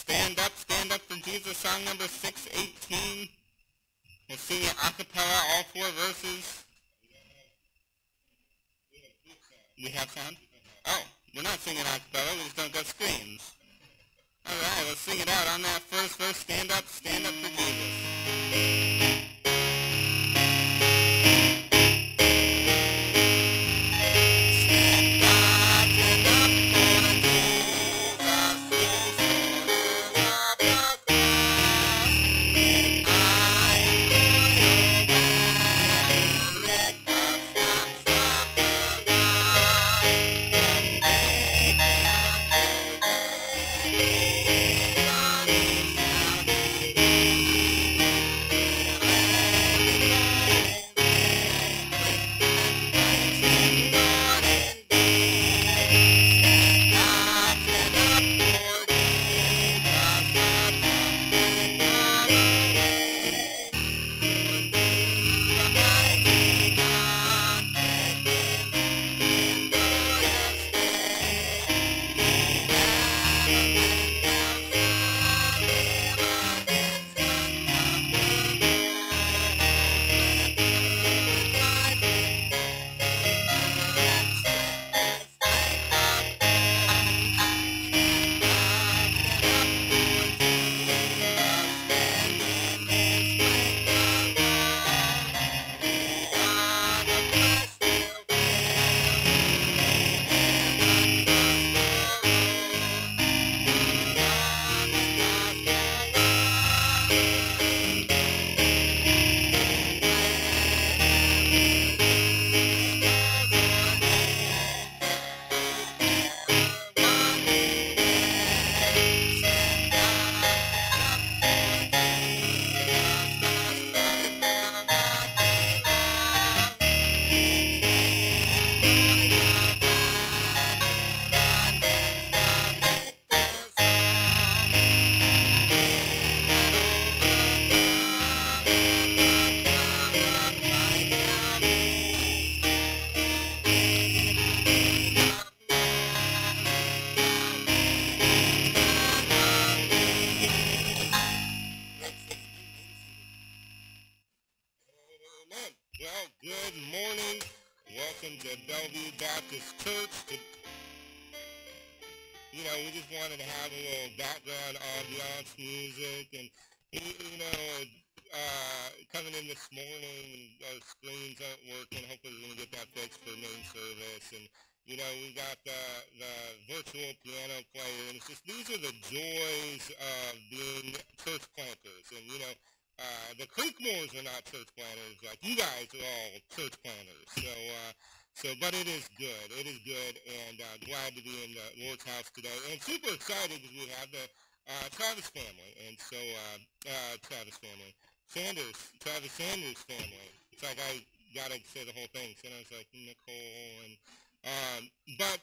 Stand Up for Jesus, song number 618. We'll sing it a cappella, all four verses. We have sound? Oh, we're not singing a cappella, we just don't got screams. All right, let's sing it out on that first verse. Stand up for Jesus. Well, good morning. Welcome to Bellevue Baptist Church. We just wanted to have a little background ambiance music, and coming in this morning, our screens aren't working. Hopefully we're going to get that fixed for main service, and we got the virtual piano player, and it's just, these are the joys of being church planters, and the Creekmores are not church planters, like you guys are all church planters, but it is good, and glad to be in the Lord's house today, and super excited because we have the Travis family, and so Travis Sanders family. It's like I gotta say the whole thing. So I was like Nicole, but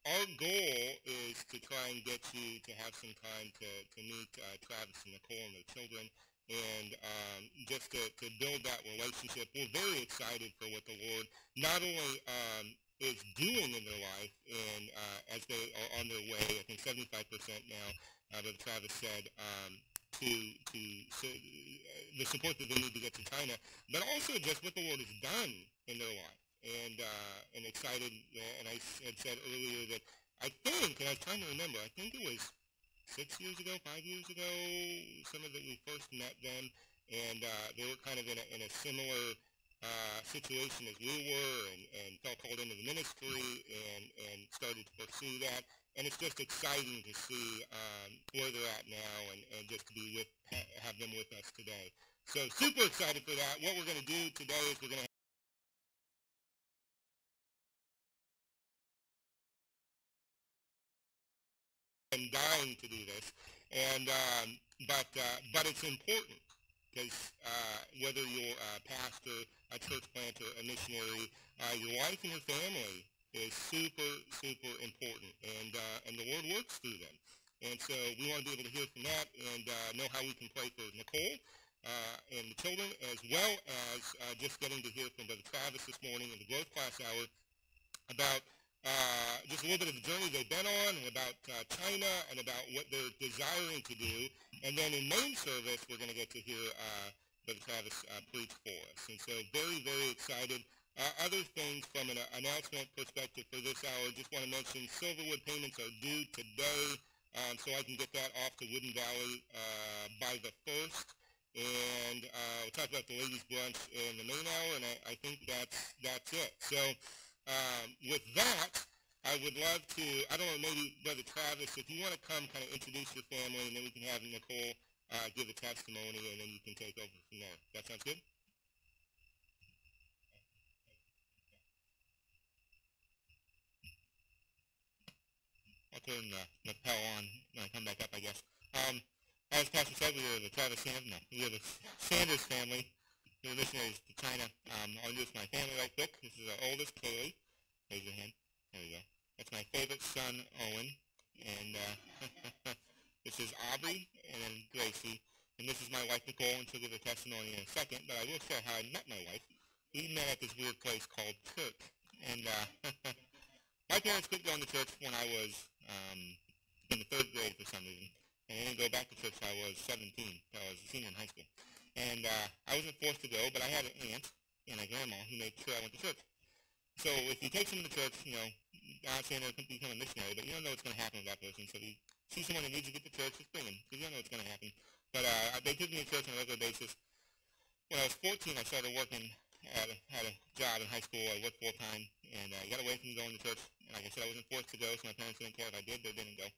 our goal is to try and get you to have some time to meet Travis and Nicole and their children, and just to build that relationship. We're very excited for what the Lord not only is doing in their life, and as they are on their way, I think 75% now, that Travis said, the support that they need to get to China, but also just what the Lord has done in their life. And excited, and I had said earlier that I think, and I was trying to remember, I think it was 5 years ago, some of that we first met them, and they were kind of in a similar situation as we were, and felt called into the ministry, and started to pursue that. And it's just exciting to see where they're at now, and just to be have them with us today. So super excited for that. What we're going to do today is we're going to I'm dying to do this, and but it's important, because whether you're a pastor, a church planter, a missionary, your life and your family is super important, and the Lord works through them. And so we want to be able to hear from that, and know how we can pray for Nicole and the children, as well as just getting to hear from Brother Travis this morning in the Growth Class Hour about just a little bit of the journey they've been on, and about China, and about what they're desiring to do. And then in main service, we're going to get to hear Brother Travis preach for us. And so very, very excited. Other things from an announcement perspective for this hour, just want to mention Silverwood payments are due today, so I can get that off to Wooden Valley by the 1st. And we'll talk about the ladies' brunch in the main hour, and I think that's it. So with that, I would love to, I don't know, maybe Brother Travis, if you want to come kind of introduce your family, and then we can have Nicole give a testimony, and then you can take over from there. That sounds good? I'll turn the power on when I come back up, I guess. As Pastor said, we are the Travis Sanders, no, we are the Sanders family. We're missionaries to China. I'll introduce my family right quick. This is our oldest, Kaylee. Raise your hand. There we go. That's my favorite son, Owen. And this is Aubrey, and then Gracie. And this is my wife, Nicole, and she'll give a testimony in a second. But I will share how I met my wife. We met at this weird place called church. And my parents quit going to church when I was in the 3rd grade for some reason. And I didn't go back to church until I was 17. I was a senior in high school. And I wasn't forced to go, but I had an aunt and a grandma who made sure I went to church. So if you take someone to church, you know, I'm not saying they're going to become a missionary, but you don't know what's going to happen with that person. So if you see someone that needs to get to church, just bring them, because you don't know what's going to happen. But they took me to church on a regular basis. When I was 14, I started working had a job in high school. I worked full-time, and I got away from going to church. And like I said, I wasn't forced to go, so my parents didn't care if I did or didn't go.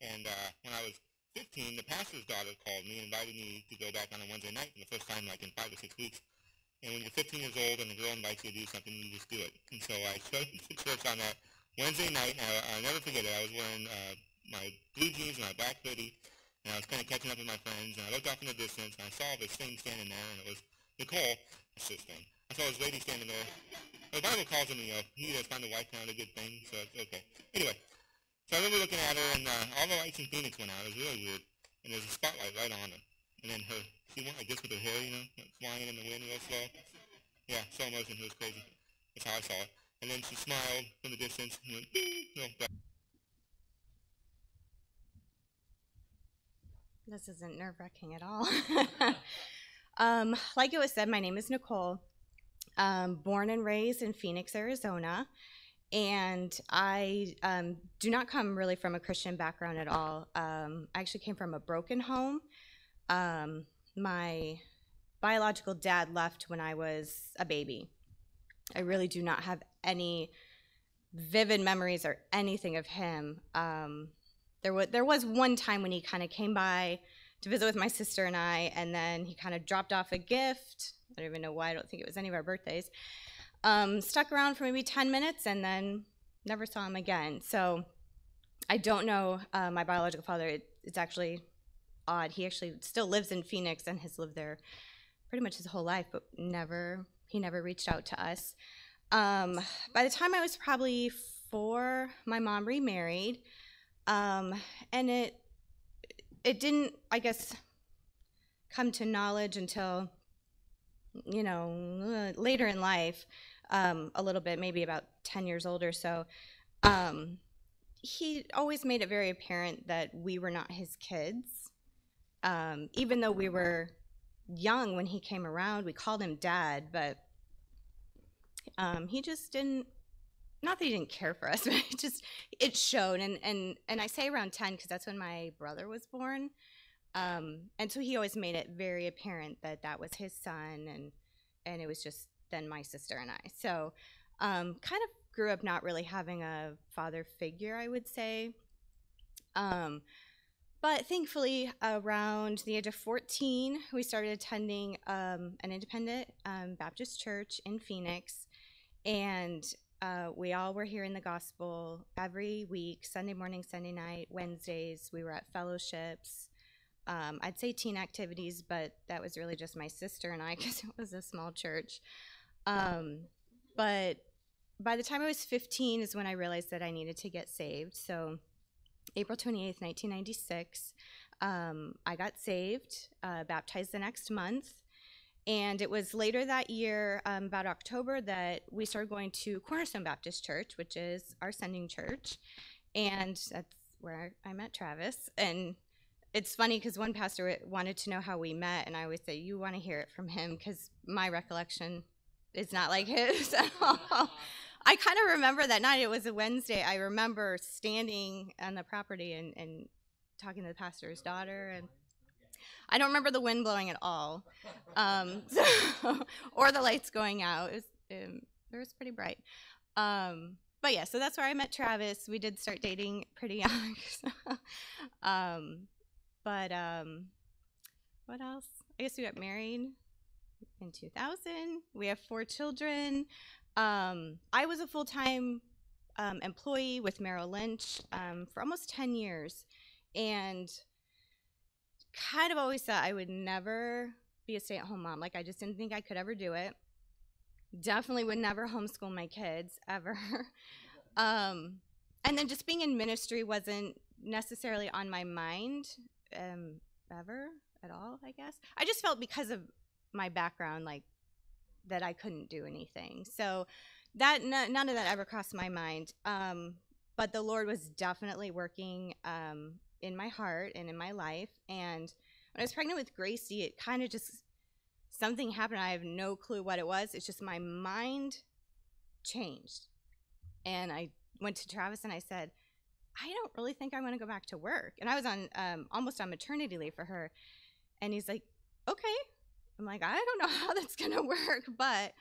And when I was 15, the pastor's daughter called me and invited me to go back on a Wednesday night for the first time like in 5 or 6 weeks. And when you're 15 years old and a girl invites you to do something, you just do it. And so I showed up to church on that Wednesday night, and I'll never forget it. I was wearing my blue jeans and my black hoodie, and I was kind of catching up with my friends, and I looked off in the distance, and I saw this thing standing there, and it was Nicole, that's this thing. I saw this lady standing there. The Bible calls him, you know, he that's found a wife found a good thing, so it's okay. Anyway, so I remember looking at her, and all the lights in Phoenix went out. It was really weird, and there's a spotlight right on her. And then she went like this with her hair, you know, flying in the wind real slow. Yeah, slow motion, it was crazy. That's how I saw it. And then she smiled from the distance and went, you know, back. This isn't nerve-wracking at all. Like it was said, my name is Nicole. Born and raised in Phoenix, Arizona. And I do not come really from a Christian background at all. I actually came from a broken home. My biological dad left when I was a baby. I really do not have any vivid memories or anything of him. There was one time when he kind of came by to visit with my sister and I, and then he kind of dropped off a gift. I don't even know why. I don't think it was any of our birthdays. Stuck around for maybe 10 minutes and then never saw him again. So I don't know my biological father. It's actually odd. He actually still lives in Phoenix and has lived there pretty much his whole life, but he never reached out to us. By the time I was probably 4, my mom remarried, and it didn't, I guess, come to knowledge until, you know, later in life, a little bit, maybe about 10 years old or so. He always made it very apparent that we were not his kids. Even though we were young when he came around, we called him Dad, but he just didn't, not that he didn't care for us, but it showed. And I say around 10 because that's when my brother was born. And so he always made it very apparent that that was his son, and it was just then my sister and I. So kind of grew up not really having a father figure, I would say. But thankfully, around the age of 14, we started attending an independent Baptist church in Phoenix, and we all were hearing the gospel every week, Sunday morning, Sunday night, Wednesdays. We were at fellowships. I'd say teen activities, but that was really just my sister and I because it was a small church. But by the time I was 15 is when I realized that I needed to get saved. So April 28th, 1996, I got saved, baptized the next month. And it was later that year, about October, that we started going to Cornerstone Baptist Church, which is our sending church. And that's where I met Travis. And it's funny because one pastor wanted to know how we met, and I always say, you want to hear it from him because my recollection is not like his at all. I kind of remember that night. It was a Wednesday. I remember standing on the property and talking to the pastor's daughter, and I don't remember the wind blowing at all, or the lights going out. It was pretty bright. But yeah, so that's where I met Travis. We did start dating pretty young. But what else? I guess we got married in 2000. We have 4 children. I was a full-time employee with Merrill Lynch for almost 10 years, and kind of always thought I would never be a stay-at-home mom. Like, I just didn't think I could ever do it. Definitely would never homeschool my kids ever. And then just being in ministry wasn't necessarily on my mind ever at all, I guess. I just felt because of my background, like, that I couldn't do anything. So that none of that ever crossed my mind. But the Lord was definitely working in my heart and in my life. And when I was pregnant with Gracie, it kind of just, something happened. I have no clue what it was. It's just my mind changed. And I went to Travis and I said, I don't really think I want to go back to work. And I was on almost on maternity leave for her. And he's like, okay. I'm like, I don't know how that's going to work, but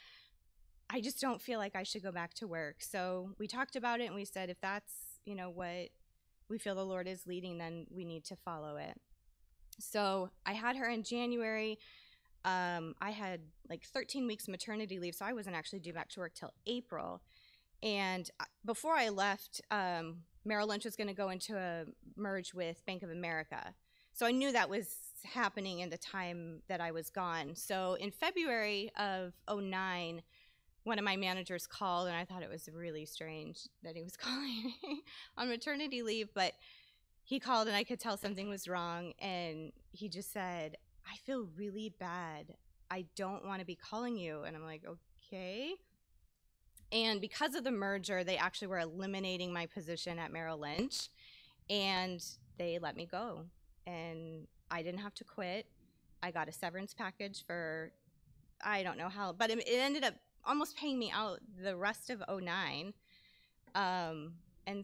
I just don't feel like I should go back to work. So we talked about it, and we said, if that's, what we feel the Lord is leading, then we need to follow it. So I had her in January. I had like 13 weeks maternity leave, so I wasn't actually due back to work till April. And before I left, Merrill Lynch was going to go into a merge with Bank of America. So I knew that was happening in the time that I was gone. So in February of 2009, one of my managers called, and I thought it was really strange that he was calling me on maternity leave, but he called and I could tell something was wrong, and he just said, I feel really bad. I don't want to be calling you. And I'm like, okay. And because of the merger, they actually were eliminating my position at Merrill Lynch, and they let me go. And I didn't have to quit. I got a severance package for, I don't know how, but it ended up almost paying me out the rest of 2009. And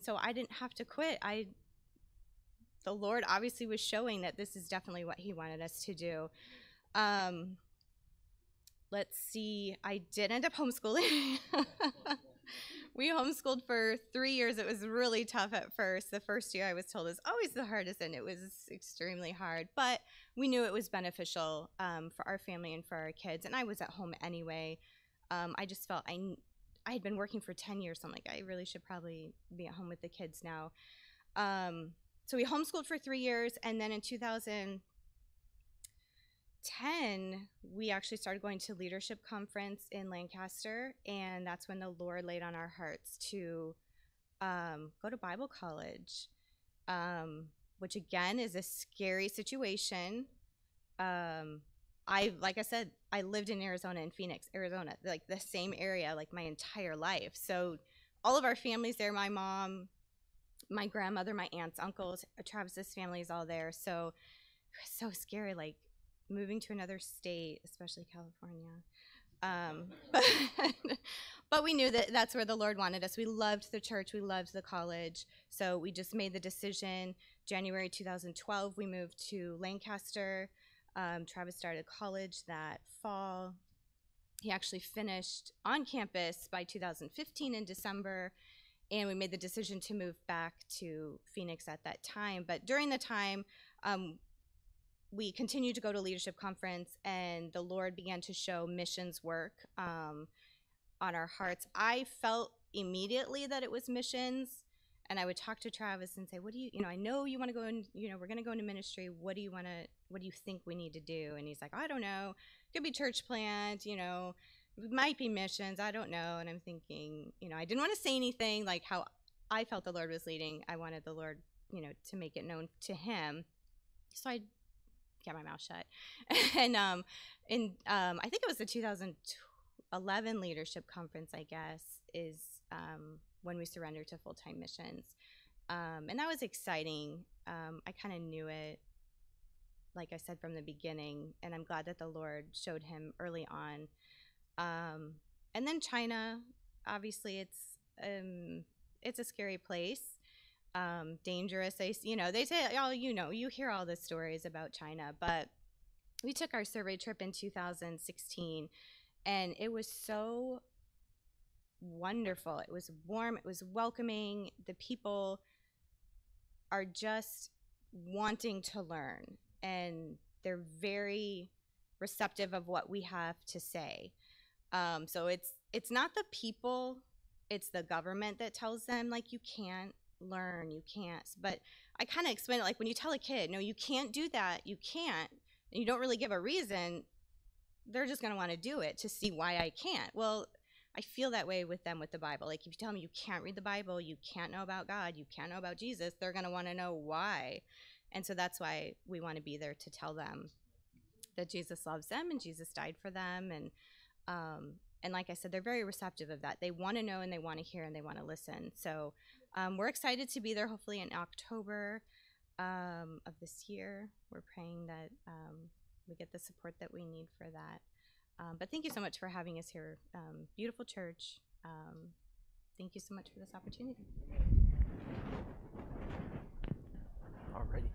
so I didn't have to quit. The Lord obviously was showing that this is definitely what he wanted us to do. Let's see, I did end up homeschooling. We homeschooled for 3 years. It was really tough at first. The first year, I was told, is always the hardest, and it was extremely hard. But we knew it was beneficial for our family and for our kids. And I was at home anyway. I just felt I had been working for 10 years, so I'm like, I really should probably be at home with the kids now. So we homeschooled for 3 years, and then in 2010, we actually started going to leadership conference in Lancaster, and that's when the Lord laid on our hearts to go to Bible college, which again is a scary situation. Like I said, I lived in Arizona, in Phoenix, Arizona, like the same area, like my entire life. So all of our families there, my mom, my grandmother, my aunts, uncles, Travis's family is all there. So it was so scary, like moving to another state, especially California. But we knew that that's where the Lord wanted us. We loved the church. We loved the college. So we just made the decision. January 2012, we moved to Lancaster. Travis started college that fall. He actually finished on campus by 2015 in December, and we made the decision to move back to Phoenix at that time. But during the time, we continued to go to leadership conference, and the Lord began to show missions work on our hearts. I felt immediately that it was missions, and I would talk to Travis and say, what do you, I know you want to go in, we're going to go into ministry. What do you think we need to do? And he's like, I don't know. It could be church plant, it might be missions. I don't know. And I'm thinking, I didn't want to say anything like how I felt the Lord was leading. I wanted the Lord, to make it known to him. So I get my mouth shut. And I think it was the 2011 leadership conference, I guess, is when we surrendered to full-time missions. And that was exciting. I kind of knew it, like I said, from the beginning, and I'm glad that the Lord showed him early on. And then China, obviously, it's a scary place, dangerous. They say, oh, you hear all the stories about China, but we took our survey trip in 2016, and it was so wonderful. It was warm. It was welcoming. The people are just wanting to learn, and they're very receptive of what we have to say. So it's not the people, it's the government that tells them, like, you can't learn, you can't. But I kind of explain it like when you tell a kid, no, you can't do that, you can't, and you don't really give a reason, they're just going to want to do it to see why I can't. Well, I feel that way with them with the Bible. Like, if you tell them you can't read the Bible, you can't know about God, you can't know about Jesus, they're going to want to know why. And so that's why we want to be there to tell them that Jesus loves them and Jesus died for them. And like I said, they're very receptive of that. They want to know and they want to hear and they want to listen. So we're excited to be there, hopefully in October of this year. We're praying that we get the support that we need for that. But thank you so much for having us here. Beautiful church. Thank you so much for this opportunity. Alrighty.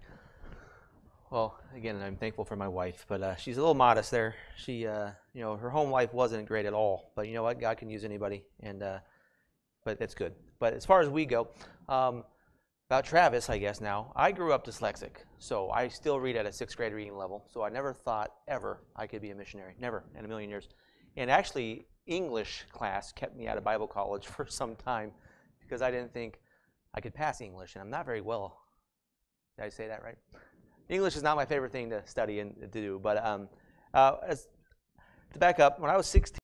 Well, again, I'm thankful for my wife, but she's a little modest there. She, her home life wasn't great at all. But you know what? God can use anybody, and but that's good. But as far as we go, about Travis, I guess now, I grew up dyslexic, so I still read at a 6th grade reading level. So I never thought ever I could be a missionary, never in a million years. And actually, English class kept me out of Bible college for some time because I didn't think I could pass English, and I'm not very well. Did I say that right? English is not my favorite thing to study and to do, but to back up, when I was 16,